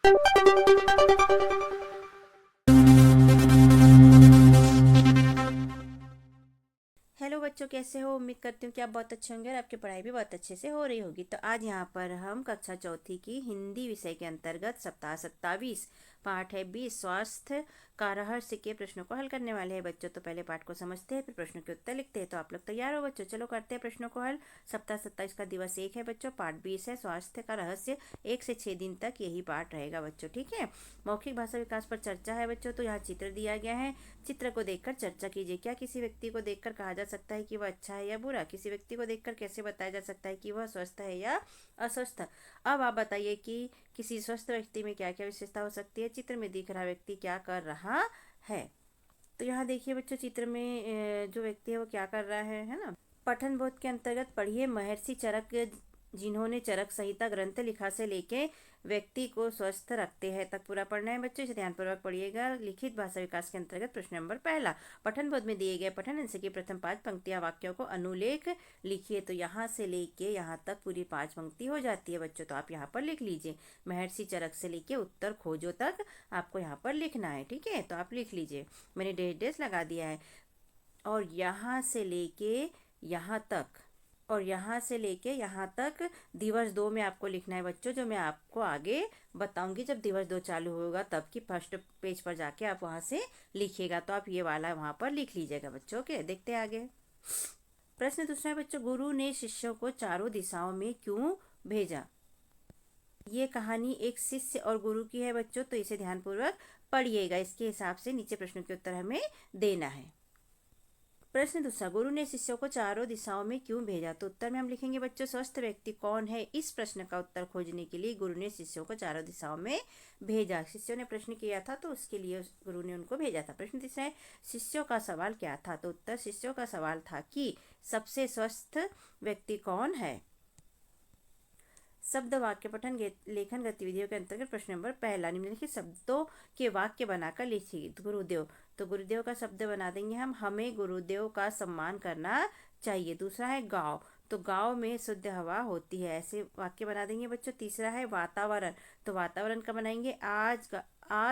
Hello बच्चों, कैसे हो? उम्मीद करती हूँ कि आप बहुत अच्छे होंगे और आपकी पढ़ाई भी बहुत अच्छे से हो रही होगी। तो आज यहाँ पर हम कक्षा चौथी की हिंदी विषय के अंतर्गत सप्ताह 27 पाठ है 20 स्वास्थ्य का रहस्य के प्रश्नों को हल करने वाले हैं बच्चों। तो पहले पाठ को समझते हैं, फिर प्रश्नों के उत्तर लिखते हैं। तो आप लोग तैयार हो बच्चों? चलो करते हैं प्रश्नों को हल। सप्ताह 27 का दिवस 1 है बच्चों, पाठ 20 है स्वास्थ्य का रहस्य। 1 से 6 दिन तक यही पाठ रहेगा बच्चों, ठीक है। मौखिक भाषा विकास पर चर्चा है बच्चों। तो यहाँ चित्र दिया गया है, चित्र को देखकर चर्चा कीजिए। क्या किसी व्यक्ति को देखकर कहा जा सकता है कि वह अच्छा है या बुरा? किसी व्यक्ति को देखकर कैसे बताया जा सकता है कि वह स्वस्थ है या अस्वस्थ? अब आप बताइए कि किसी स्वस्थ व्यक्ति में क्या क्या विशेषता हो सकती है। चित्र में दिख रहा व्यक्ति क्या कर रहा है? तो यहाँ देखिए बच्चों, चित्र में जो व्यक्ति है वो क्या कर रहा है ना। पठन बोध के अंतर्गत पढ़िए। महर्षि चरक, जिन्होंने चरक संहिता ग्रंथ लिखा से लेके व्यक्ति को स्वस्थ रखते हैं तक पूरा पढ़ना है बच्चों। इसे ध्यानपूर्वक पढ़िएगा। लिखित भाषा विकास के अंतर्गत प्रश्न नंबर पहला, पठन बोध में दिए गए पठन अंश की प्रथम 5 पंक्तियां वाक्यों को अनुलेख लिखिए। तो यहाँ से लेके यहाँ तक पूरी 5 पंक्ति हो जाती है बच्चों। तो आप यहाँ पर लिख लीजिए, महर्षि चरक से लेके उत्तर खोजो तक आपको यहाँ पर लिखना है, ठीक है। तो आप लिख लीजिए, मैंने डेस लगा दिया है। और यहाँ से लेके यहाँ तक, और यहाँ से लेके यहाँ तक दिवस 2 में आपको लिखना है बच्चों, जो मैं आपको आगे बताऊंगी जब दिवस 2 चालू होगा तब की फर्स्ट पेज पर जाके आप वहाँ से लिखिएगा। तो आप ये वाला वहाँ पर लिख लीजिएगा बच्चों के। देखते हैं आगे। प्रश्न दूसरा है बच्चों, गुरु ने शिष्यों को चारों दिशाओं में क्यों भेजा? ये कहानी एक शिष्य और गुरु की है बच्चों, तो इसे ध्यानपूर्वक पढ़िएगा। इसके हिसाब से नीचे प्रश्नों के उत्तर हमें देना है। प्रश्न दूसरा, गुरु ने शिष्यों को चारों दिशाओं में क्यों भेजा? तो उत्तर में हम लिखेंगे बच्चों, स्वस्थ व्यक्ति कौन है? इस प्रश्न का उत्तर खोजने के लिए गुरु ने शिष्यों को चारों दिशाओं में भेजा। शिष्यों ने प्रश्न किया था तो उसके लिए गुरु ने उनको भेजा था। प्रश्न तीसरा है, शिष्यों का सवाल क्या था? तो उत्तर, शिष्यों का सवाल था कि सबसे स्वस्थ व्यक्ति कौन है? शब्द वाक्य पठन लेखन गतिविधियों के अंतर्गत प्रश्न नंबर पहला, निम्नलिखित शब्दों के वाक्य बनाकर लिखिए। गुरुदेव, तो गुरुदेव का शब्द बना देंगे हम, हमें गुरुदेव का सम्मान करना चाहिए। दूसरा है गांव, तो गांव में शुद्ध हवा होती है, ऐसे वाक्य बना देंगे बच्चों। तीसरा है वातावरण, तो वातावरण का बनाएंगे, आज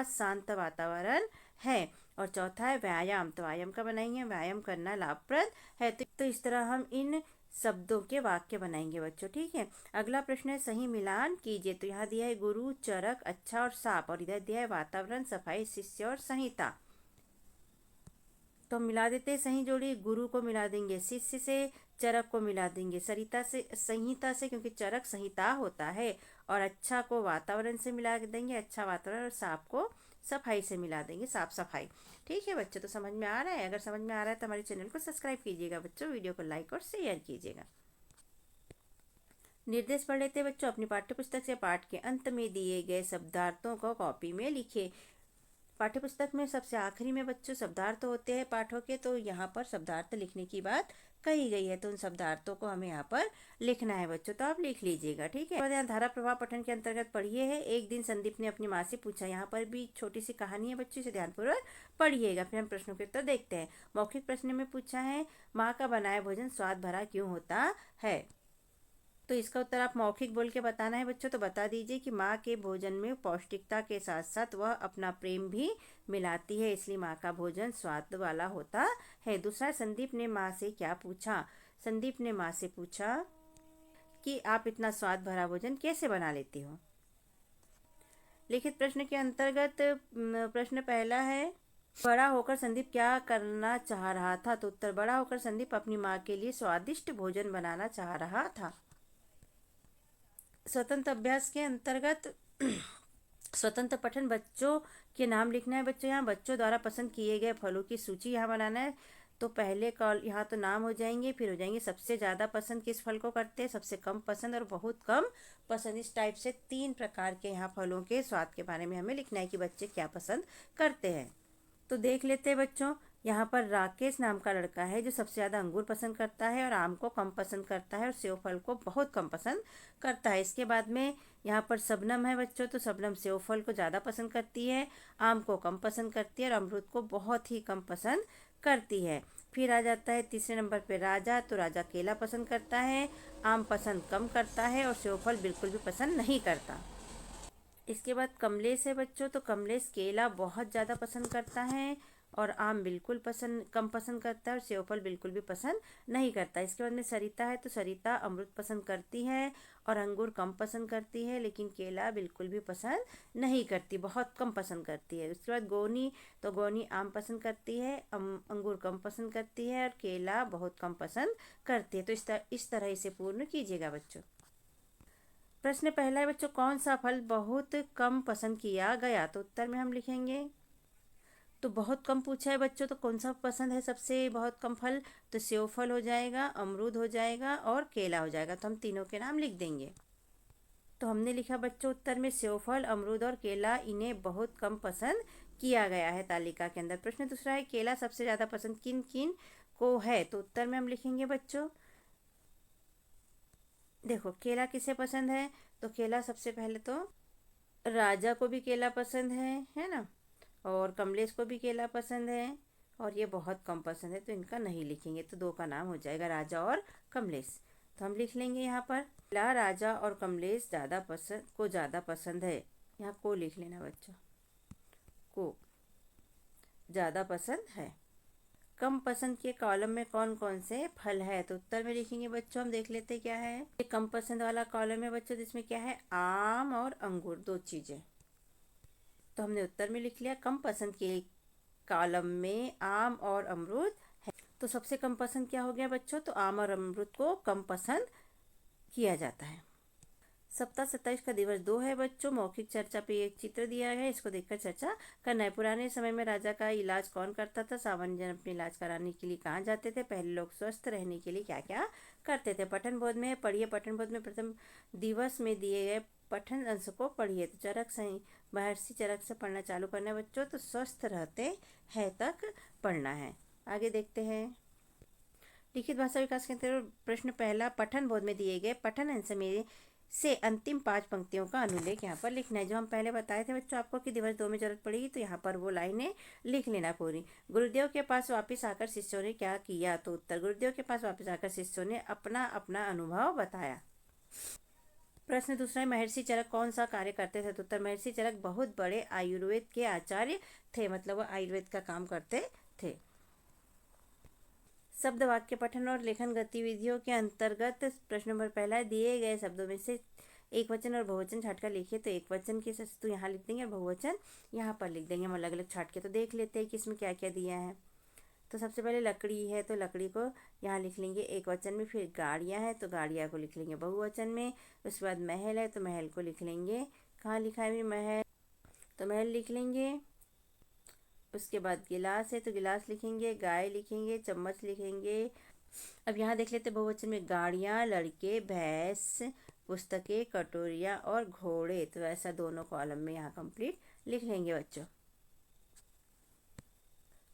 शांत वातावरण है। और चौथा है व्यायाम, तो व्यायाम का बनाएंगे, व्यायाम करना लाभप्रद है। तो इस तरह हम इन शब्दों के वाक्य बनाएंगे बच्चों, ठीक है। अगला प्रश्न है, सही मिलान कीजिए। तो यहाँ दिया है गुरु, चरक, अच्छा और साप, और इधर दिया है वातावरण, सफाई, शिष्य और संहिता। तो हम मिला देते हैं सही जोड़ी। गुरु को मिला देंगे शिष्य से, चरक को मिला देंगे सरिता से, संहिता से, क्योंकि चरक संहिता होता है। और अच्छा को वातावरण से मिला देंगे, अच्छा वातावरण, और साफ को सफाई से मिला देंगे, साफ सफाई। ठीक है बच्चों, तो समझ में आ रहा है? अगर समझ में आ रहा है तो हमारे चैनल को सब्सक्राइब कीजिएगा बच्चों, वीडियो को लाइक और शेयर कीजिएगा। निर्देश पढ़ लेते हैं बच्चों। अपनी पाठ्यपुस्तक से पाठ के अंत में दिए गए शब्दार्थों को कॉपी में लिखिए। पाठ्यपुस्तक में सबसे आखिरी में बच्चों शब्दार्थ होते हैं पाठों के, तो यहाँ पर शब्दार्थ लिखने की बात कही गई है, तो उन शब्दार्थों को हमें यहाँ पर लिखना है बच्चों। तो आप लिख लीजिएगा, ठीक है। यहाँ धारा प्रवाह पठन के अंतर्गत पढ़िए है। एक दिन संदीप ने अपनी माँ से पूछा, यहाँ पर भी छोटी सी कहानी है बच्चों, इसे ध्यानपूर्वक पढ़िएगा। फिर हम प्रश्नों के उत्तर देखते हैं। मौखिक प्रश्न में पूछा है, माँ का बनाया भोजन स्वाद भरा क्यों होता है? तो इसका उत्तर आप मौखिक बोल के बताना है बच्चों। तो बता दीजिए कि माँ के भोजन में पौष्टिकता के साथ साथ वह अपना प्रेम भी मिलाती है, इसलिए माँ का भोजन स्वाद वाला होता है। दूसरा, संदीप ने माँ से क्या पूछा? संदीप ने माँ से पूछा कि आप इतना स्वाद भरा भोजन कैसे बना लेती हो? लिखित प्रश्न के अंतर्गत प्रश्न पहला है, बड़ा होकर संदीप क्या करना चाह रहा था? तो उत्तर, बड़ा होकर संदीप अपनी माँ के लिए स्वादिष्ट भोजन बनाना चाह रहा था। स्वतंत्र अभ्यास के अंतर्गत स्वतंत्र पठन, बच्चों के नाम लिखना है बच्चों। यहाँ बच्चों द्वारा पसंद किए गए फलों की सूची यहाँ बनाना है। तो पहले कॉल यहाँ तो नाम हो जाएंगे, फिर हो जाएंगे सबसे ज़्यादा पसंद किस फल को करते हैं, सबसे कम पसंद और बहुत कम पसंद। इस टाइप से 3 प्रकार के यहाँ फलों के स्वाद के बारे में हमें लिखना है कि बच्चे क्या पसंद करते हैं। तो देख लेते हैं बच्चों। यहाँ पर राकेश नाम का लड़का है जो सबसे ज़्यादा अंगूर पसंद करता है और आम को कम पसंद करता है और सेव फल को बहुत कम पसंद करता है। इसके बाद में यहाँ पर शबनम है बच्चों, तो शबनम सेव फल को ज़्यादा पसंद करती है, आम को कम पसंद करती है और अमरूद को बहुत ही कम पसंद करती है। फिर आ जाता है तीसरे नंबर पे राजा, तो राजा केला पसंद करता है, आम पसंद कम करता है और सेव फल बिल्कुल भी पसंद नहीं करता। इसके बाद कमलेश है बच्चों, तो कमलेश केला बहुत ज़्यादा पसंद करता है और आम बिल्कुल कम पसंद करता है और सेवफल बिल्कुल भी पसंद नहीं करता। इसके बाद में सरिता है, तो सरिता अमरूद पसंद करती है और अंगूर कम पसंद करती है, लेकिन केला बिल्कुल भी पसंद नहीं करती, बहुत कम पसंद करती है। उसके बाद गोनी, तो गोनी आम पसंद करती है, अंगूर कम पसंद करती है और केला बहुत कम पसंद करती है। तो इस तरह इसे पूर्ण कीजिएगा बच्चों। प्रश्न पहला है बच्चों, कौन सा फल बहुत कम पसंद किया गया? तो उत्तर में हम लिखेंगे, तो बहुत कम पूछा है बच्चों, तो कौन सा पसंद है सबसे बहुत कम फल? तो सेव फल हो जाएगा, अमरूद हो जाएगा और केला हो जाएगा। तो हम तीनों के नाम लिख देंगे। तो हमने लिखा बच्चों उत्तर में सेव फल, अमरूद और केला इन्हें बहुत कम पसंद किया गया है तालिका के अंदर। प्रश्न दूसरा है, केला सबसे ज़्यादा पसंद किन किन को है? तो उत्तर में हम लिखेंगे बच्चों, देखो केला किसे पसंद है, तो केला सबसे पहले तो राजा को भी केला पसंद है ना, और कमलेश को भी केला पसंद है और ये बहुत कम पसंद है, तो इनका नहीं लिखेंगे। तो दो का नाम हो जाएगा राजा और कमलेश। तो हम लिख लेंगे यहाँ पर केला राजा और कमलेश ज़्यादा पसंद है। यहाँ को लिख लेना बच्चों, को ज़्यादा पसंद है। कम पसंद के कॉलम में कौन कौन से फल है? तो उत्तर में लिखेंगे बच्चों, हम देख लेते क्या है। ये कम पसंद वाला कॉलम है बच्चों, जिसमें क्या है, आम और अंगूर, दो चीज़ें। तो हमने उत्तर में लिख लिया, कम पसंद के कॉलम में आम और अमरूद है। तो सबसे कम पसंद क्या हो गया बच्चों? तो आम और अमरूद को कम पसंद किया जाता है। सप्ताह 27 का दिवस 2 है बच्चों। मौखिक चर्चा पे एक चित्र दिया है, इसको देखकर चर्चा करना है। पुराने समय में राजा का इलाज कौन करता था? सामान्य जन अपने इलाज कराने के लिए कहाँ जाते थे? पहले लोग स्वस्थ रहने के लिए क्या क्या करते थे? पठन बोध में पढ़िए। पठन बोध में प्रथम दिवस में दिए गए पठन अंश को पढ़िए। तो चरक सही, महर्षि चरक से पढ़ना चालू करना है बच्चों, तो स्वस्थ रहते हैं तक पढ़ना है। आगे देखते हैं। लिखित भाषा विकास के अंतर्गत प्रश्न पहला, पठन बोध में दिए गए पठन अंश में से अंतिम 5 पंक्तियों का अनुलेख यहाँ पर लिखना है। जो हम पहले बताए थे बच्चों आपको कि दिवस 2 में जरूरत पड़ेगी, तो यहाँ पर वो लाइनें लिख लेना पूरी। गुरुदेव के पास वापस आकर शिष्यों ने क्या किया? तो उत्तर, गुरुदेव के पास वापस आकर शिष्यों ने अपना अपना अनुभव बताया। प्रश्न दूसरा है, महर्षि चरक कौन सा कार्य करते थे? तो उत्तर, महर्षि चरक बहुत बड़े आयुर्वेद के आचार्य थे, मतलब वो आयुर्वेद का काम करते थे। शब्द वाक्य पठन और लेखन गतिविधियों के अंतर्गत प्रश्न नंबर पहला, दिए गए शब्दों में से एक वचन और बहुवचन छाट कर लिखिए। तो एक वचन की तो यहाँ लिख देंगे और बहुवचन यहाँ पर लिख देंगे। हम अलग अलग छाट के तो देख लेते हैं कि इसमें क्या क्या दिया है। तो सबसे पहले लकड़ी है, तो लकड़ी को यहाँ लिख लेंगे एक वचन में। फिर गाड़ियाँ हैं, तो गाड़ियाँ को लिख लेंगे बहुवचन में। उसके बाद महल है, तो महल को लिख लेंगे, कहाँ लिखा है महल, तो महल लिख लेंगे। उसके बाद गिलास है, तो गिलास लिखेंगे, गाय लिखेंगे, चम्मच लिखेंगे। अब यहाँ देख लेते बहुवचन में, गाड़ियाँ, लड़के, भैंस, पुस्तकें, कटोरियाँ और घोड़े। तो ऐसा दोनों कॉलम में यहाँ कंप्लीट लिख लेंगे बच्चों।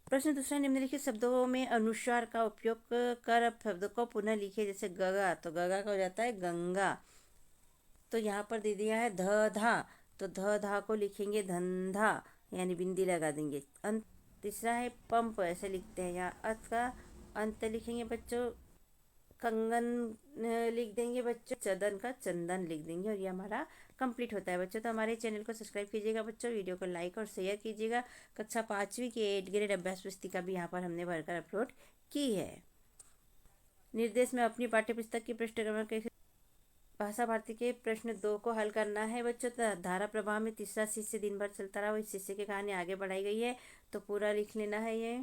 प्रश्न दूसरा, निम्नलिखित शब्दों में अनुस्वार का उपयोग कर शब्द को पुनः लिखे। जैसे गगा, तो गगा का हो जाता है गंगा, तो यहाँ पर दे दिया है ध धा, तो ध धा को लिखेंगे धंधा, यानी बिंदी लगा देंगे। अंत तीसरा है पंप, ऐसे लिखते हैं, यहाँ अत का अंत लिखेंगे बच्चों, कंगन लिख देंगे बच्चों, चंदन का चंदन लिख देंगे, और ये हमारा कंप्लीट होता है बच्चों। तो हमारे चैनल को सब्सक्राइब कीजिएगा बच्चों, वीडियो को लाइक और शेयर कीजिएगा। कक्षा 5वीं की 8 ग्रेड अभ्यास पुस्तिका भी यहाँ पर हमने भरकर अपलोड की है। निर्देश में अपनी पाठ्यपुस्तक की पृष्ठ क्रमांक भाषा भारती के प्रश्न 2 को हल करना है बच्चों। धारा प्रवाह में तीसरा शिष्य दिन भर चलता रहा, इस शिष्य की कहानी आगे बढ़ाई गई है, तो पूरा लिख लेना है। ये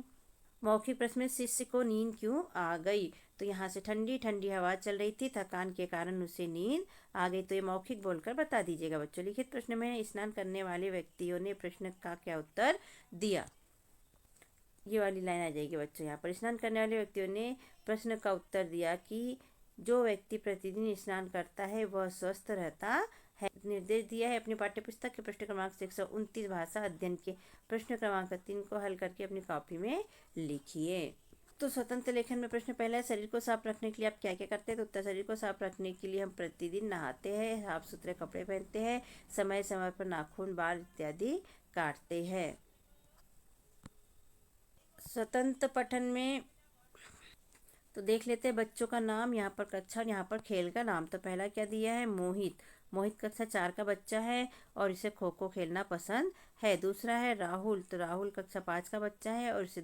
मौखिक प्रश्न में शिष्य को नींद क्यों आ गई? तो यहाँ से ठंडी ठंडी हवा चल रही थी, थकान के कारण उसे नींद आ गई। तो ये मौखिक बोलकर बता दीजिएगा बच्चों। लिखित प्रश्न में स्नान करने वाले व्यक्तियों ने प्रश्न का क्या उत्तर दिया? ये वाली लाइन आ जाएगी बच्चों। यहाँ पर स्नान करने वाले व्यक्तियों ने प्रश्न का उत्तर दिया कि जो व्यक्ति प्रतिदिन स्नान करता है वह स्वस्थ रहता है। निर्देश दिया है, अपनी पाठ्यपुस्तक के पृष्ठ क्रमांक 129 भाषा अध्ययन के प्रश्न क्रमांक 3 को हल करके अपनी कॉपी में लिखिए। तो स्वतंत्र लेखन में प्रश्न पहला है, शरीर को साफ रखने के लिए आप क्या क्या करते हैं? तो उत्तर, शरीर को साफ रखने के लिए हम प्रतिदिन नहाते हैं, साफ सुथरे कपड़े पहनते हैं, समय समय पर नाखून, बाल इत्यादि काटते हैं। स्वतंत्र पठन में तो देख लेते हैं बच्चों का नाम, यहाँ पर कक्षा, यहाँ पर खेल का नाम। तो पहला क्या दिया है, मोहित, मोहित कक्षा 4 का बच्चा है और इसे खो खो खेलना पसंद है। दूसरा है राहुल, तो राहुल कक्षा 5 का बच्चा है और इसे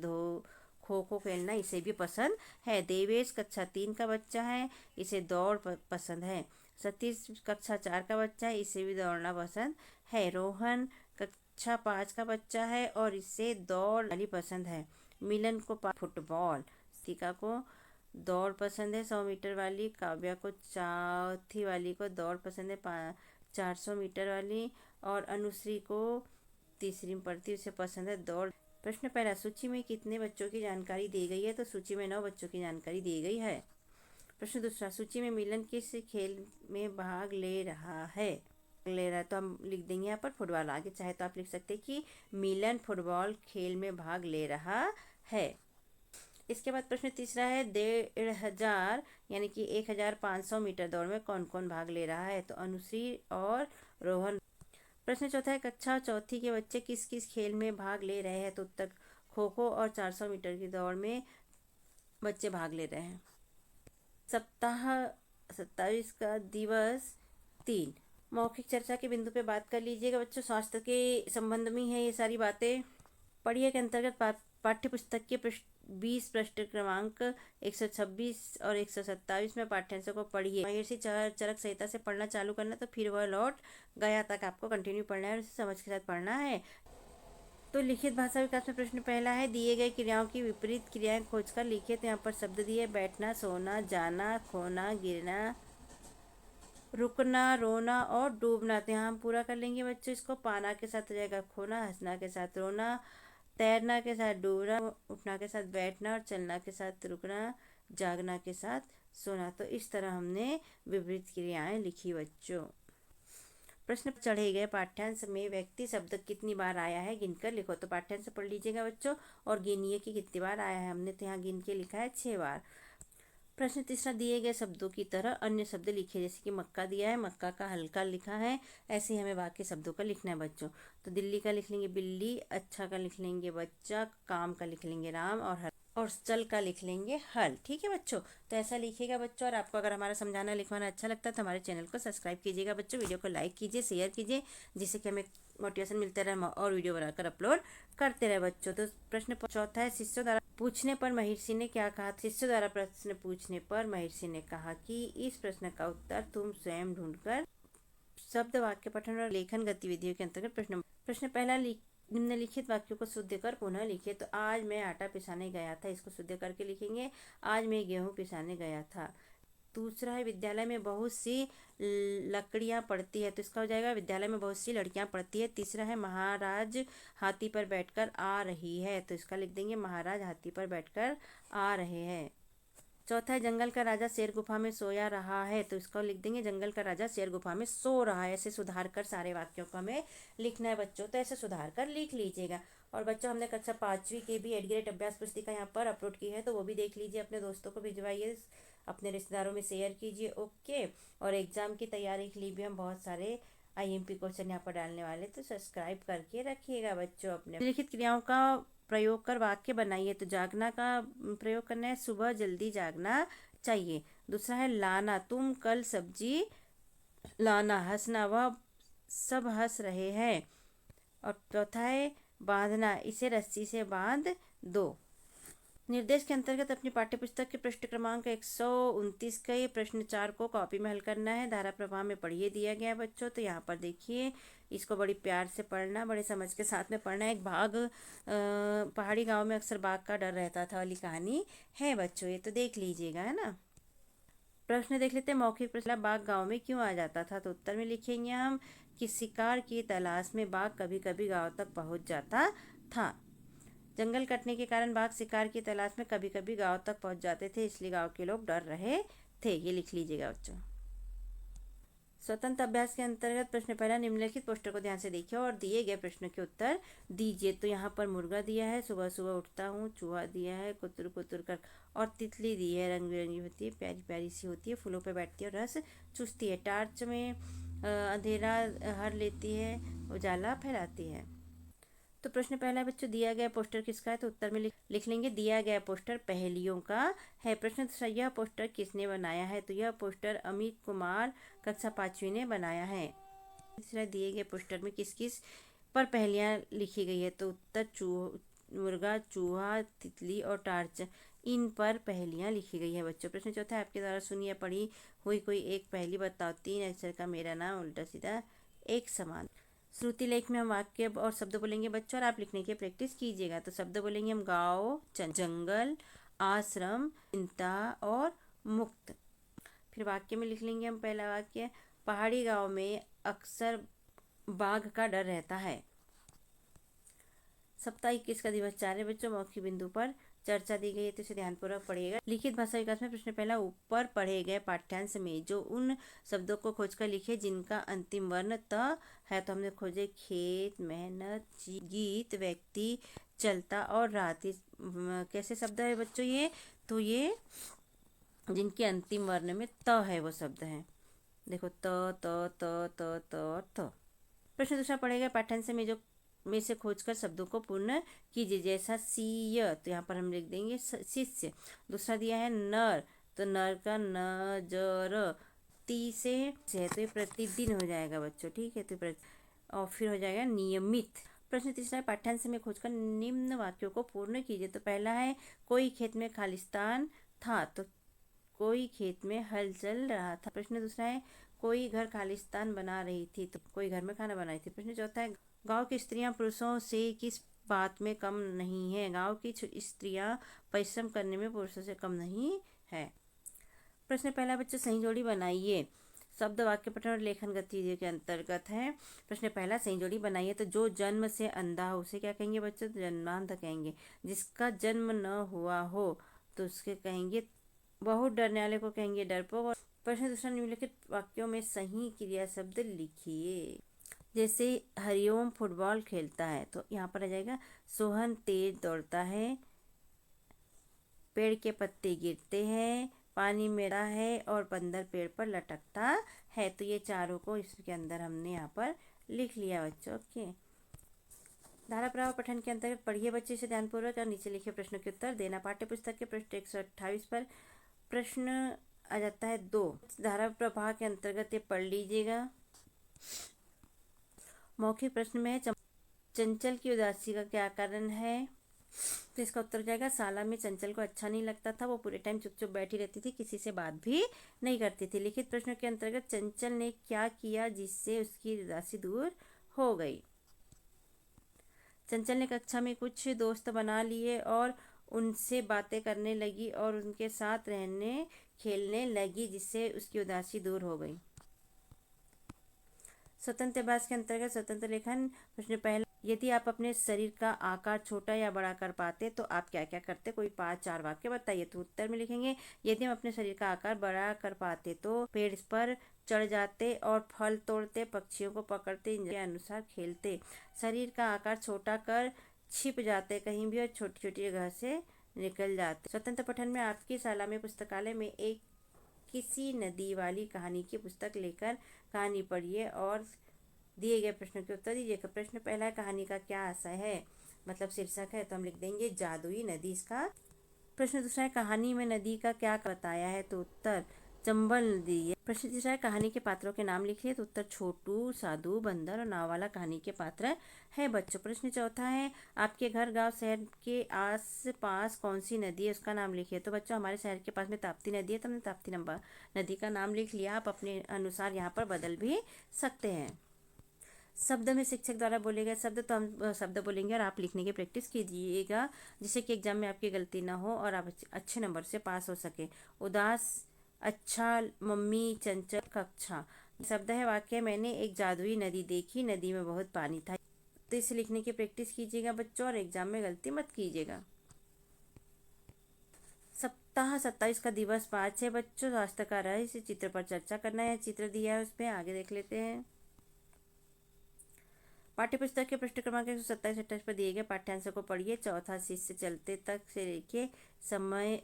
खो खो खेलना इसे भी पसंद है। देवेश कक्षा 3 का बच्चा है, इसे दौड़ पसंद है। सतीश कक्षा 4 का बच्चा है, इसे भी दौड़ना पसंद है। रोहन कक्षा 5 का बच्चा है और इसे दौड़ वाली पसंद है। मिलन को फुटबॉल, टीका को दौड़ पसंद है 100 मीटर वाली, काव्या को चौथी वाली को दौड़ पसंद है 400 मीटर वाली, और अनुश्री को तीसरी में पढ़ती उसे पसंद है दौड़। प्रश्न पहला, सूची में कितने बच्चों की जानकारी दी गई है? तो सूची में 9 बच्चों की जानकारी दी गई है। प्रश्न दूसरा, सूची में मिलन किस खेल में भाग ले रहा है? ले रहा है तो हम लिख देंगे यहाँ पर फुटबॉल। आगे चाहे तो आप लिख सकते हैं कि मिलन फुटबॉल खेल में भाग ले रहा है। इसके बाद प्रश्न तीसरा है, 1500 यानी कि 1500 मीटर दौड़ में कौन कौन भाग ले रहा है? तो अनुश्री और रोहन। प्रश्न चौथा है, कक्षा चौथी के बच्चे किस किस खेल में भाग ले रहे हैं? तो उत्तर खो खो और 400 मीटर की दौड़ में बच्चे भाग ले रहे हैं। सप्ताह 27 का दिवस 3, मौखिक चर्चा के बिंदु पे बात कर लीजिएगा बच्चों। स्वास्थ्य के संबंध में है ये सारी बातें। पढ़िए के अंतर्गत पाठ्य पुस्तक के 20 पृष्ठ क्रमांक 126 और 127 में पाठ्यांशों को पढ़िए। महर्षि चरक संहिता से पढ़ना चालू करना, तो फिर वह लौट गया तक आपको कंटिन्यू पढ़ना है और उसे समझ के साथ पढ़ना है। तो लिखित भाषा विकास में प्रश्न पहला है, दिए गए क्रियाओं की विपरीत क्रियाएं खोजकर लिखिए। तो यहाँ पर शब्द दिए, बैठना, सोना, जाना, खोना, गिरना, रुकना, रोना और डूबना। तो यहाँ हम पूरा कर लेंगे बच्चों इसको। पाना के साथ हो जाएगा खोना, हंसना के साथ रोना, तैरना के साथ डूबना, उठना के साथ बैठना और चलना के साथ रुकना, जागना के साथ सोना। तो इस तरह हमने विपरीत क्रियाएं लिखी बच्चों। प्रश्न चढ़े गए पाठ्यांश में व्यक्ति शब्द कितनी बार आया है गिनकर लिखो। तो पाठ्यांश पढ़ लीजिएगा बच्चों और गिनिए कि कितनी बार आया है। हमने तो यहाँ गिन के लिखा है 6 बार। प्रश्न तीसरा, दिए गए शब्दों की तरह अन्य शब्द लिखे। जैसे कि मक्का दिया है, मक्का का हल्का लिखा है, ऐसे ही हमें बाकी शब्दों का लिखना है बच्चों। तो दिल्ली का लिख लेंगे बिल्ली, अच्छा का लिख लेंगे बच्चा, काम का लिख लेंगे राम, और चल का लिख लेंगे हल। ठीक है बच्चों, तो ऐसा लिखिएगा बच्चों। और आपको अगर हमारा समझाना लिखवाना अच्छा लगता है तो हमारे चैनल को सब्सक्राइब कीजिएगा बच्चों, वीडियो को लाइक कीजिए, शेयर कीजिए, जिससे कि हमें मोटिवेशन मिलता रहे और वीडियो बनाकर अपलोड करते रहे बच्चों। तो प्रश्न चौथा है, शिष्यों द्वारा पूछने पर महर्षि ने क्या कहा? शिष्यों द्वारा प्रश्न पूछने पर महर्षि ने कहा कि इस प्रश्न का उत्तर तुम स्वयं ढूंढकर शब्द वाक्य पठन और लेखन गतिविधियों के अंतर्गत प्रश्न पहला, निम्नलिखित वाक्यों को शुद्ध कर पुनः लिखिए। तो आज मैं आटा पिसाने गया था, इसको शुद्ध करके लिखेंगे, आज मैं गेहूं पिसाने गया था। दूसरा है, विद्यालय में बहुत सी लकड़ियां पड़ती है, तो इसका हो जाएगा विद्यालय में बहुत सी लड़कियां पढ़ती है। तीसरा है, महाराज हाथी पर बैठकर आ रही है, तो इसका लिख देंगे महाराज हाथी पर बैठकर आ रहे हैं। चौथा है, जंगल का राजा शेर गुफा में सोया रहा है, तो इसको लिख देंगे जंगल का राजा शेर गुफा में सो रहा है। ऐसे सुधार कर सारे वाक्यों को हमें लिखना है बच्चों, तो ऐसे सुधार कर लिख लीजिएगा। और बच्चों, हमने कक्षा 5वीं की भी एडग्रेड अभ्यास पुस्तिका यहाँ पर अपलोड की है, तो वो भी देख लीजिए, अपने दोस्तों को भिजवाइए, अपने रिश्तेदारों में शेयर कीजिए। ओके, और एग्जाम की तैयारी के लिए भी हम बहुत सारे IMP क्वेश्चन यहाँ पर डालने वाले, तो सब्सक्राइब करके रखिएगा बच्चों। अपने लिखित क्रियाओं का प्रयोग कर वाक्य बनाइए। तो जागना का प्रयोग करना है, सुबह जल्दी जागना चाहिए। दूसरा है, लाना, तुम कल सब्जी लाना। हंसना, वह सब हंस रहे हैं। और चौथा है, बांधना, इसे रस्सी से बांध दो। निर्देश के अंतर्गत अपनी पाठ्यपुस्तक के पृष्ठ क्रमांक 129 का ये प्रश्न 4 को कॉपी में हल करना है। धारा प्रवाह में पढ़िए दिया गया है बच्चों, तो यहाँ पर देखिए, इसको बड़ी प्यार से पढ़ना, बड़े समझ के साथ में पढ़ना है। एक पहाड़ी गांव में अक्सर बाघ का डर रहता था वाली कहानी है बच्चों, ये तो देख लीजिएगा, है ना। प्रश्न देख लेते हैं। मौखिक प्रश्न, बाघ गांव में क्यों आ जाता था? तो उत्तर में लिखेंगे हम कि शिकार की तलाश में बाघ कभी कभी गांव तक पहुंच जाता था। जंगल कटने के कारण बाघ शिकार की तलाश में कभी कभी गांव तक पहुंच जाते थे, इसलिए गांव के लोग डर रहे थे। ये लिख लीजिएगा बच्चों। स्वतंत्र अभ्यास के अंतर्गत प्रश्न पहला, निम्नलिखित पोस्टर को ध्यान से देखिए और दिए गए प्रश्न के उत्तर दीजिए। तो यहाँ पर मुर्गा दिया है, सुबह सुबह उठता हूँ, चूहा दिया है, कुतुर कुतुर कर, और तितली दी है, रंग बिरंगी होती है, प्यारी प्यारी सी होती है, फूलों पर बैठती है और रस चूसती है। टार्च में अंधेरा हर लेती है, उजाला फैलाती है। तो प्रश्न पहला बच्चों, दिया गया पोस्टर किसका है? तो उत्तर में लिख लेंगे दिया गया पोस्टर पहेलियों का है। प्रश्न दूसरा, यह पोस्टर किसने बनाया है? तो यह पोस्टर अमित कुमार कक्षा 5वीं ने बनाया है। तीसरा, दिए गए पोस्टर में किस किस पर पहेलियां लिखी गई है? तो उत्तर मुर्गा, चूहा, तितली और टार्च, इन पर पहेलियां लिखी गई है बच्चों। प्रश्न चौथा, आपके द्वारा सुनी या पढ़ी हुई कोई एक पहेली बताओ। 3 अक्षर का मेरा नाम, उल्टा सीधा एक समान। श्रुति लेख में हम वाक्य और शब्द बोलेंगे बच्चों, और आप लिखने की प्रैक्टिस कीजिएगा। तो शब्द बोलेंगे हम गाँव, जंगल, आश्रम, चिंता और मुक्त। फिर वाक्य में लिख लेंगे हम पहला वाक्य, पहाड़ी गांव में अक्सर बाघ का डर रहता है। सप्ताह 21 का दिवस 4 है बच्चों। मौखिक बिंदु पर चर्चा दी गई है, तो इसे ध्यानपूर्वक पढ़िएगा। लिखित भाषा विकास में प्रश्न पहला, ऊपर पढ़े गए पाठ्यांश में जो उन शब्दों को खोजकर लिखे जिनका अंतिम वर्ण त है। तो हमने खोजे खेत, मेहनत, गीत, व्यक्ति, चलता और रात। कैसे शब्द है बच्चों ये? तो ये जिनके अंतिम वर्ण में त है वो शब्द हैं। देखो त त त त त और त। प्रश्न दूसरा, पढ़े गए पाठ्यांश में से खोजकर शब्दों को पूर्ण कीजिए। जैसा सीय, तो यहाँ पर हम लिख देंगे शिष्य। दूसरा दिया है नर, तो नर का नजर। ती से है तो ये प्रतिदिन हो जाएगा बच्चों, ठीक है। तो और फिर हो जाएगा नियमित। प्रश्न तीसरा, पाठ्यांश में खोजकर निम्न वाक्यों को पूर्ण कीजिए। तो पहला है, कोई खेत में खालिस्तान था, तो कोई खेत में हल चल रहा था। प्रश्न दूसरा है, कोई घर खालिस्तान बना रही थी, तो कोई घर में खाना बना रही थी। प्रश्न चौथा है, गांव की स्त्रियां पुरुषों से किस बात में कम नहीं है? गांव की स्त्रियां परिश्रम करने में पुरुषों से कम नहीं है। प्रश्न पहला बच्चों, सही जोड़ी बनाइए। शब्द वाक्य पठन और लेखन गतिविधियों के अंतर्गत है। प्रश्न पहला, सही जोड़ी बनाइए। तो जो जन्म से अंधा हो उसे क्या कहेंगे बच्चों? तो जन्मांध कहेंगे। जिसका जन्म न हुआ हो तो उसके कहेंगे, बहुत डरने वाले को कहेंगे डरपोक। प्रश्न दूसरा, निम्नलिखित वाक्यों में सही क्रिया शब्द लिखिए। जैसे हरिओम फुटबॉल खेलता है, तो यहाँ पर आ जाएगा सोहन तेज दौड़ता है, पेड़ के पत्ते गिरते हैं, पानी मेरा है और बंदर पेड़ पर लटकता है। तो ये चारों को इसके अंदर हमने यहाँ पर लिख लिया बच्चों। ओके, धारा प्रवाह पठन के अंतर्गत पढ़िए बच्चे इसे ध्यानपूर्वक और नीचे लिखे प्रश्नों के उत्तर देना। पाठ्य पुस्तक के पृष्ठ 128 पर प्रश्न आ जाता है 2। धारा प्रवाह के अंतर्गत ये पढ़ लीजिएगा। मौखिक प्रश्न में है, चंचल की उदासी का क्या कारण है? तो इसका उत्तर हो जाएगा, शाला में चंचल को अच्छा नहीं लगता था। वो पूरे टाइम चुप चुप बैठी रहती थी, किसी से बात भी नहीं करती थी। लिखित प्रश्नों के अंतर्गत चंचल ने क्या किया जिससे उसकी उदासी दूर हो गई? चंचल ने कक्षा में कुछ दोस्त बना लिए और उनसे बातें करने लगी और उनके साथ रहने खेलने लगी, जिससे उसकी उदासी दूर हो गई। स्वतंत्र अभ्यास के अंतर्गत स्वतंत्र लेखन। प्रश्न पहला, यदि आप अपने शरीर का आकार छोटा या बड़ा कर पाते तो आप क्या क्या करते? कोई 5-4 वाक्य बताइए। तो उत्तर में लिखेंगे, यदि हम अपने शरीर का आकार बड़ा कर पाते तो पेड़ पर चढ़ जाते और फल तोड़ते, पक्षियों को पकड़ते, के अनुसार खेलते। शरीर का आकार छोटा कर छिप जाते कहीं भी और छोटी छोटी जगह से निकल जाते। स्वतंत्र पठन में आपकी शाला में पुस्तकालय में एक किसी नदी वाली कहानी की पुस्तक लेकर कहानी पढ़िए और दिए गए प्रश्नों के उत्तर दीजिएगा। प्रश्न पहला, कहानी का क्या आशय है, मतलब शीर्षक है, तो हम लिख देंगे जादुई नदी इसका। प्रश्न दूसरा है, कहानी में नदी का क्या बताया है? तो उत्तर चंबल नदी है। प्रश्न तीसरा है, कहानी के पात्रों के नाम लिखिए। तो उत्तर छोटू, साधु, बंदर और नाव वाला कहानी के पात्र है बच्चों। प्रश्न चौथा है, आपके घर, गांव, शहर के आस पास कौन सी नदी है, उसका नाम लिखिए। तो बच्चों हमारे शहर के पास में ताप्ती नदी है, तो हमने ताप्ती नदी का नाम लिख लिया। आप अपने अनुसार यहाँ पर बदल भी सकते हैं। शब्द में शिक्षक द्वारा बोले गए शब्द, तो हम शब्द बोलेंगे और आप लिखने की प्रैक्टिस कीजिएगा, जिससे कि एग्जाम में आपकी गलती ना हो और आप अच्छे नंबर से पास हो सके। उदास, अच्छा, मम्मी, चंचल, कक्षा। शब्द है वाक्य, मैंने एक जादुई नदी देखी, नदी में बहुत पानी था। तो इसे लिखने की प्रैक्टिस कीजिएगा बच्चों और एग्जाम में गलती मत कीजिएगा। सप्ताह 27 का दिवस 5 है बच्चों। स्वास्थ्य का रहस्य, चित्र पर चर्चा करना है। चित्र दिया है, उस पर आगे देख लेते हैं। पाठ्यपुस्तक के पृष्ठ क्रमांक 127-28 पर दिए गए पाठ्यांश को पढ़िए। चौथा शिष्य चलते तक से लिखिए,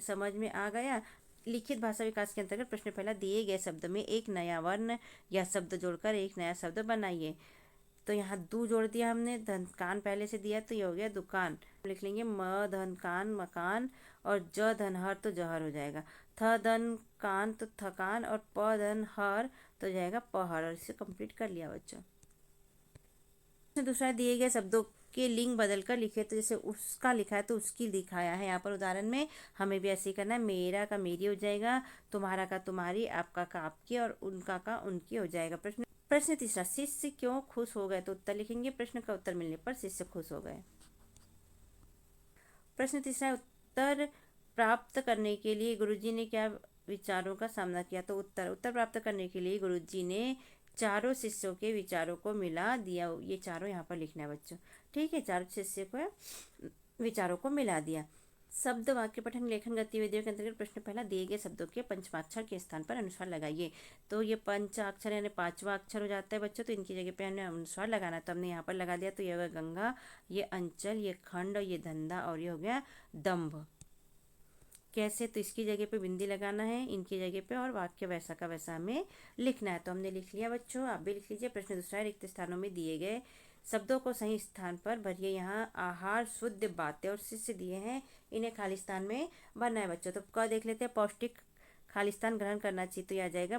समझ में आ गया। लिखित भाषा विकास के अंतर्गत प्रश्न पहला, दिए गए शब्द में एक नया वर्ण या शब्द जोड़कर एक नया शब्द बनाइए। तो यहाँ दू जोड़ दिया हमने, धन कान पहले से दिया तो ये हो गया दुकान। लिख लेंगे म धन कान मकान, और ज धन हर तो जहर हो जाएगा। थ धन कान तो थकान, और प धन हर तो जाएगा पहर। और इसे कंप्लीट कर लिया बच्चों। दूसरा दिए गए शब्दों के लिंग बदलकर लिखे, तो जैसे उसका लिखा है तो उसकी दिखाया है यहाँ पर उदाहरण में। हमें भी ऐसे ही करना है, मेरा का मेरी हो जाएगा, तुम्हारा का तुम्हारी, आपका का आपकी, और उनका का उनकी हो जाएगा। प्रश्न तीसरा, शिष्य क्यों खुश हो गए, तो उत्तर लिखेंगे, प्रश्न का उत्तर मिलने पर शिष्य खुश हो गए। प्रश्न तीसरा, उत्तर प्राप्त करने के लिए गुरुजी ने क्या विचारों का सामना किया, तो उत्तर प्राप्त करने के लिए गुरुजी ने चारों शिष्यों के विचारों को मिला दिया। ये चारों यहाँ पर लिखना है बच्चों, ठीक है। चारों शिष्यों को विचारों को मिला दिया। शब्द वाक्य पठन लेखन गतिविधियों के अंतर्गत प्रश्न पहला, दिए गए शब्दों के पंचमाक्षर के स्थान पर अनुस्वार लगाइए। तो ये पंचाक्षर यानी पांचवा अक्षर हो जाता है बच्चों, तो इनकी जगह पे हमें अनुस्वार लगाना, तो हमने यहाँ पर लगा दिया। तो ये हो गया गंगा, ये अंचल, ये खंड, ये धंधा, और ये हो गया दम्भ। कैसे, तो इसकी जगह पे बिंदी लगाना है, इनकी जगह पे, और वाक्य वैसा का वैसा हमें लिखना है। तो हमने लिख लिया बच्चों, आप भी लिख लीजिए। प्रश्न दूसरा, रिक्त स्थानों में दिए गए शब्दों को सही स्थान पर भरिए। यहाँ आहार, शुद्ध, बातें और शिष्य दिए हैं, इन्हें खाली स्थान में भरना है बच्चों। तो क्या देख लेते हैं, पौष्टिक खाली स्थान ग्रहण करना चाहिए, तो यह आ जाएगा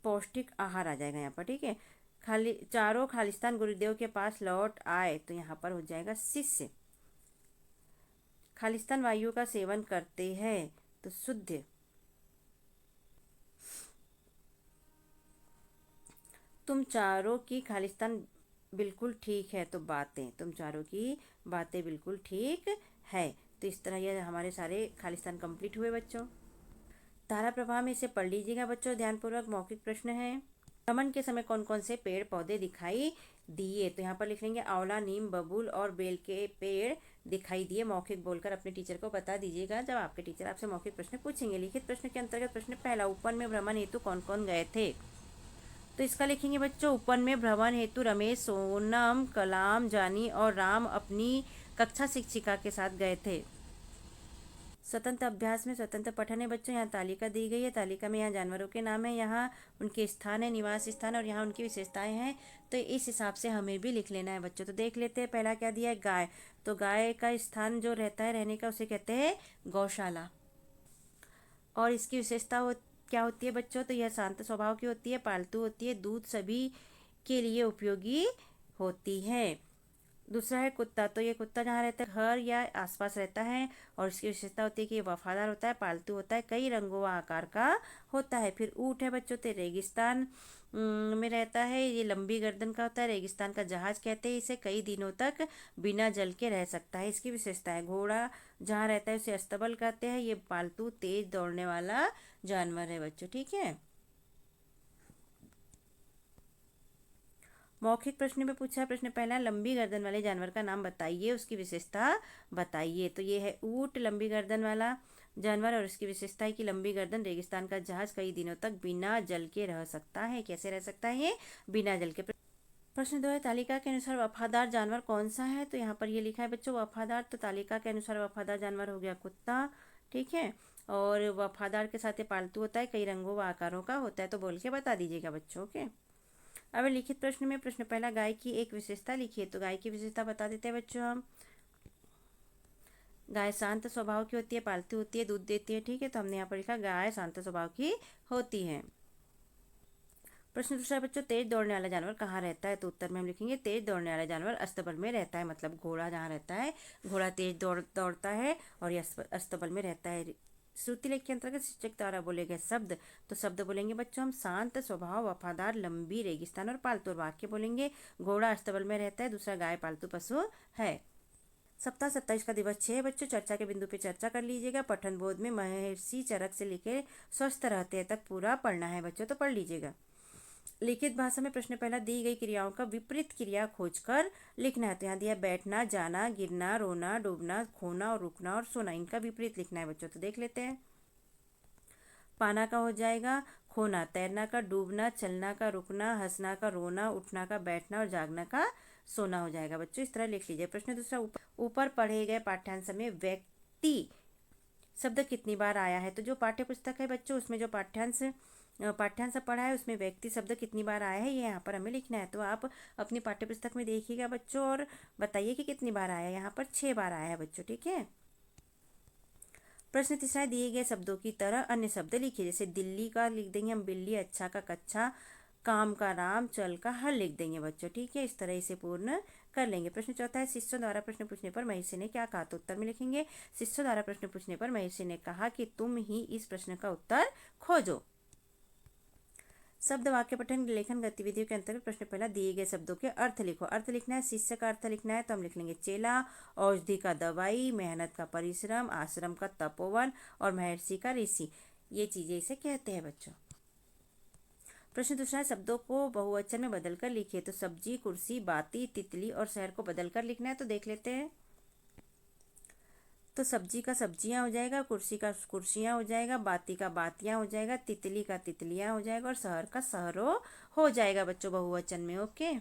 पौष्टिक आहार आ जाएगा यहाँ पर, ठीक है। चारों खालिस्तान गुरुदेव के पास लौट आए, तो यहाँ पर हो जाएगा शिष्य। खालिस्तान वायु का सेवन करते हैं, तो शुद्ध। तुम चारों की खालिस्तान बिल्कुल ठीक है, तो बातें, तुम चारों की बातें बिल्कुल ठीक है। तो इस तरह ये हमारे सारे खालिस्तान कंप्लीट हुए बच्चों। धारा प्रवाह में इसे पढ़ लीजिएगा बच्चों ध्यानपूर्वक। मौखिक प्रश्न है, भ्रमण के समय कौन कौन से पेड़ पौधे दिखाई दिए, तो यहाँ पर लिख लेंगे आंवला, नीम, बबूल और बेल के पेड़ दिखाई दिए। मौखिक बोलकर अपने टीचर को बता दीजिएगा जब आपके टीचर आपसे मौखिक प्रश्न पूछेंगे। लिखित प्रश्न के अंतर्गत प्रश्न पहला, उपवन में भ्रमण हेतु कौन कौन गए थे, तो इसका लिखेंगे बच्चों, उपवन में भ्रमण हेतु रमेश, सोनम, कलाम, जानी और राम अपनी कक्षा शिक्षिका के साथ गए थे। स्वतंत्र अभ्यास में स्वतंत्र पठन है बच्चों। यहाँ तालिका दी गई है, तालिका में यहाँ जानवरों के नाम है, यहाँ उनके स्थान है, निवास स्थान, और यहाँ उनकी विशेषताएं हैं। तो इस हिसाब से हमें भी लिख लेना है बच्चों। तो देख लेते हैं, पहला क्या दिया है, गाय। तो गाय का स्थान जो रहता है रहने का, उसे कहते हैं गौशाला। और इसकी विशेषता क्या होती है बच्चों, तो यह शांत स्वभाव की होती है, पालतू होती है, दूध सभी के लिए उपयोगी होती है। दूसरा है कुत्ता। तो ये कुत्ता जहाँ रहता है घर या आसपास रहता है, और इसकी विशेषता होती है कि ये वफादार होता है, पालतू होता है, कई रंगों व आकार का होता है। फिर ऊँट है बच्चों, तो रेगिस्तान में रहता है, ये लंबी गर्दन का होता है, रेगिस्तान का जहाज कहते हैं इसे, कई दिनों तक बिना जल के रह सकता है। इसकी विशेषता है, घोड़ा जहाँ रहता है उसे अस्तबल कहते हैं, ये पालतू तेज दौड़ने वाला जानवर है बच्चों, ठीक है। मौखिक प्रश्न में पूछा है, प्रश्न पहला, लंबी गर्दन वाले जानवर का नाम बताइए, उसकी विशेषता बताइए। तो ये है ऊंट, लंबी गर्दन वाला जानवर, और उसकी विशेषता है कि लंबी गर्दन, रेगिस्तान का जहाज, कई दिनों तक बिना जल के रह सकता है। कैसे रह सकता है ये, बिना जल के। प्रश्न 2 है, तालिका के अनुसार वफादार जानवर कौन सा है, तो यहाँ पर ये लिखा है बच्चों वफादार। तो तालिका के अनुसार वफादार जानवर हो गया कुत्ता, ठीक है। और वफादार के साथ ये पालतू होता है, कई रंगों व आकारों का होता है, तो बोल के बता दीजिएगा बच्चों, ओके। अब लिखित प्रश्न में प्रश्न पहला, गाय की एक विशेषता लिखिए। तो गाय की विशेषता बता देते हैं बच्चों हम। गाय शांत स्वभाव की होती है, पालतू होती है, दूध देती है, ठीक है। तो हमने यहाँ पर लिखा गाय शांत स्वभाव की होती है। प्रश्न दूसरा बच्चों, तेज दौड़ने वाला जानवर कहाँ रहता है, तो उत्तर में हम लिखेंगे तेज दौड़ने वाला जानवर अस्तबल में रहता है। मतलब घोड़ा जहाँ रहता है, घोड़ा तेज दौड़ता है और यह अस्तबल में रहता है। श्रुति लेख के अंतर्गत शिक्षक द्वारा बोले गए शब्द, तो शब्द बोलेंगे बच्चों हम, शांत स्वभाव, वफादार, लंबी, रेगिस्तान और पालतू। और वाक्य बोलेंगे, घोड़ा अस्तबल में रहता है, दूसरा गाय पालतू पशु है। सप्ताह 27 का दिवस 6 बच्चों, चर्चा के बिंदु पे चर्चा कर लीजिएगा। पठन बोध में महर्षि चरक से लेकर स्वस्थ रहते हैं तक पूरा पढ़ना है बच्चों, तो पढ़ लीजिएगा। लिखित भाषा में प्रश्न पहला, दी गई क्रियाओं का विपरीत क्रिया खोजकर लिखना है। तो यहाँ दिया बैठना, जाना, गिरना, रोना, डूबना, खोना और रुकना और सोना, इनका विपरीत लिखना है बच्चों। तो देख लेते हैं। पाना का हो जाएगा खोना, तैरना का डूबना, चलना का रुकना, हंसना का रोना, उठना का बैठना और जागना का सोना हो जाएगा बच्चों। इस तरह लिख लीजिए। प्रश्न दूसरा, ऊपर पढ़े गए पाठ्यांश में व्यक्ति शब्द कितनी बार आया है, तो जो पाठ्य पुस्तक है बच्चों उसमें जो पाठ्यांश पाठ्यांश पढ़ा है उसमें व्यक्ति शब्द कितनी बार आया है ये यहाँ पर हमें लिखना है। तो आप अपनी पाठ्यपुस्तक में देखिएगा बच्चों और बताइए कि कितनी बार आया है। यहाँ पर 6 बार आया है बच्चों, ठीक है। प्रश्न तीसरा, दिए गए शब्दों की तरह अन्य शब्द लिखिए। जैसे दिल्ली का लिख देंगे हम बिल्ली, अच्छा का कच्चा, काम का राम, चल का हल लिख देंगे बच्चों, ठीक है। इस तरह इसे पूर्ण कर लेंगे। प्रश्न चौथा है, शिष्यों द्वारा प्रश्न पूछने पर महर्षि ने क्या कहा। तो उत्तर में लिखेंगे, शिष्यों द्वारा प्रश्न पूछने पर महर्षि ने कहा कि तुम ही इस प्रश्न का उत्तर खोजो। शब्द वाक्य पठन लेखन गतिविधियों के अंतर्गत प्रश्न पहला, दिए गए शब्दों के अर्थ लिखो। अर्थ लिखना है, शिष्य का अर्थ लिखना है तो हम लिख लेंगे चेला, औषधि का दवाई, मेहनत का परिश्रम, आश्रम का तपोवन और महर्षि का ऋषि। ये चीजें इसे कहते हैं बच्चों। प्रश्न दूसरा है, शब्दों को बहुवचन में बदलकर लिखिए। तो सब्जी, कुर्सी, बाती, तितली और शहर को बदलकर लिखना है। तो देख लेते हैं। तो सब्जी का सब्जियां हो जाएगा, कुर्सी का कुर्सियां हो जाएगा, बाती का बातियां हो जाएगा, तितली का तितलियां हो जाएगा और शहर का शहरों हो जाएगा बच्चों बहुवचन में। ओके।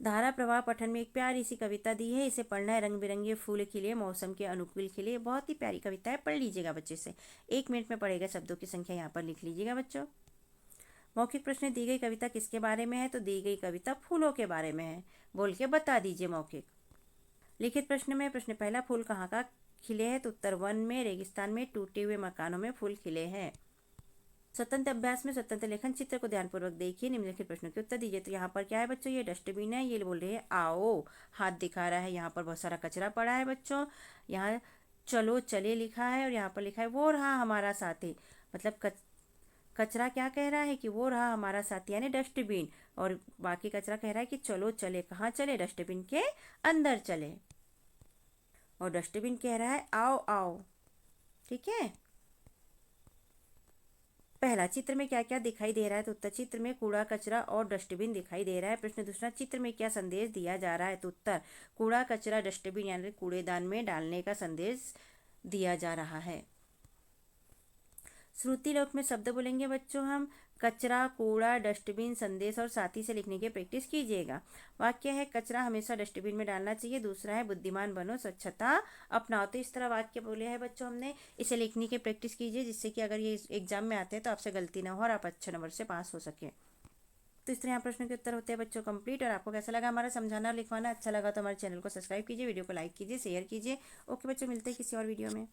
धारा प्रवाह पठन में एक प्यारी सी कविता दी है, इसे पढ़ना है। रंग बिरंगे फूल खिले, मौसम के अनुकूल खिले, बहुत ही प्यारी कविता है, पढ़ लीजिएगा बच्चे से। 1 मिनट में पढ़ेगा, शब्दों की संख्या यहाँ पर लिख लीजिएगा बच्चों। मौखिक प्रश्न, दी गई कविता किसके बारे में है। तो दी गई कविता फूलों के बारे में है, बोल के बता दीजिए मौखिक। लिखित प्रश्न में प्रश्न पहला, फूल कहाँ का खिले हैं। तो उत्तर वन में, रेगिस्तान में, टूटे हुए मकानों में फूल खिले हैं। स्वतंत्र अभ्यास में स्वतंत्र लेखन, चित्र को ध्यानपूर्वक देखिए, निम्नलिखित प्रश्नों के उत्तर दीजिए। तो यहाँ पर क्या है बच्चों, ये डस्टबिन है, ये बोल रहे हैं आओ, हाथ दिखा रहा है। यहाँ पर बहुत सारा कचरा पड़ा है बच्चों। यहाँ चलो चले लिखा है और यहाँ पर लिखा है वो रहा हमारा साथी। मतलब कचरा क्या कह रहा है कि वो रहा हमारा साथी यानी डस्टबिन, और बाकी कचरा कह रहा है कि चलो चले, कहाँ चले, डस्टबिन के अंदर चले। और डस्टबिन कह रहा है आओ आओ, ठीक है। पहला, चित्र में क्या क्या दिखाई दे रहा है। तो उत्तर, चित्र में कूड़ा कचरा और डस्टबिन दिखाई दे रहा है। प्रश्न दूसरा, चित्र में क्या संदेश दिया जा रहा है। तो उत्तर, कूड़ा कचरा डस्टबिन यानी कूड़ेदान में डालने का संदेश दिया जा रहा है। श्रुति लोक में शब्द बोलेंगे बच्चों हम। कचरा, कूड़ा, डस्टबिन, संदेश और साथी से लिखने की प्रैक्टिस कीजिएगा। वाक्य है, कचरा हमेशा डस्टबिन में डालना चाहिए। दूसरा है, बुद्धिमान बनो, स्वच्छता अपनाओ। तो इस तरह वाक्य बोले हैं बच्चों हमने, इसे लिखने की प्रैक्टिस कीजिए जिससे कि अगर ये एग्जाम में आते हैं तो आपसे गलती ना हो और आप अच्छे नंबर से पास हो सके। तो इस तरह यहाँ प्रश्न के उत्तर होते हैं बच्चों कंप्लीट। और आपको कैसा लगा हमारा समझाना और लिखवाना। अच्छा लगा तो हमारे चैनल को सब्सक्राइब कीजिए, वीडियो को लाइक कीजिए, शेयर कीजिए। ओके बच्चों, मिलते हैं किसी और वीडियो में।